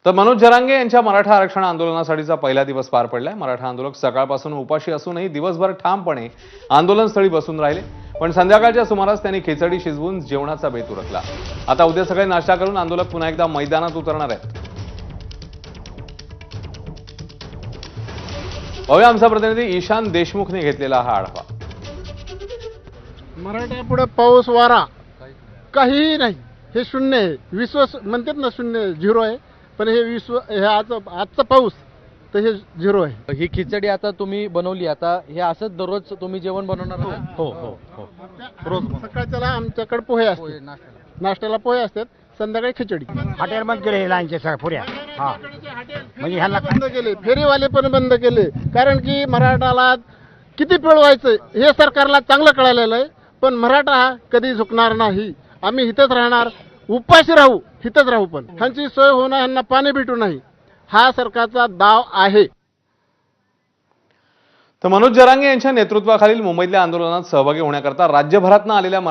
तर मनोज जरांगे यांच्या मराठा आरक्षण आंदोलनासाठीचा पहिला दिवस पार पडलाय। मराठा आंदोलक सकाळपासून उपाशी असूनही दिवसभर ठामपणे आंदोलनस्थळी बसून राहिले, पण संध्याकाळच्या सुमारास त्यांनी खिचडी शिजवून जेवणाचा बेत उरकला। आता उद्या सकाळी नाश्ता करून आंदोलक पुन्हा एकदा मैदानात उतरणार आहेत। पाहूया आमचा प्रतिनिधी ईशान देशमुखने घेतलेला हा आढावा। मराठ्यापुढे पाऊस वारा काहीही नाही, हे शून्य आहे। विश्व म्हणतात ना शून्य, झिरो आहे, पण हे विश्व हे आजचा पाऊस तर हे झिरो आहे। ही खिचडी आता तुम्ही बनवली, आता हे असंच दररोज तुम्ही जेवण बनवणार आहात? हो हो हो, रोज सकाळच्याला आमच्याकडे पोहे असते, नाश्त्याला पोहे असतात, संध्याकाळी खिचडी। हॉटेल बंद केले लाईनचे पुऱ्या, हा म्हणजे ह्याला बंद केले, फेरीवाले पण बंद केले, कारण की मराठाला किती पिळवायचं हे सरकारला चांगलं कळालेलं आहे। पण मराठा हा कधी झुकणार नाही, आम्ही इथंच राहणार, उपाशी राहू, इथंच राहू, पण ह्यांची सोय होणं, ह्यांना पाणी भेटू नाही, हा सरकारचा दाव आहे। तर मनोज जरांगे यांच्या नेतृत्वाखालील मुंबईतल्या आंदोलनात सहभागी होण्याकरता राज्यभरातून आलेल्या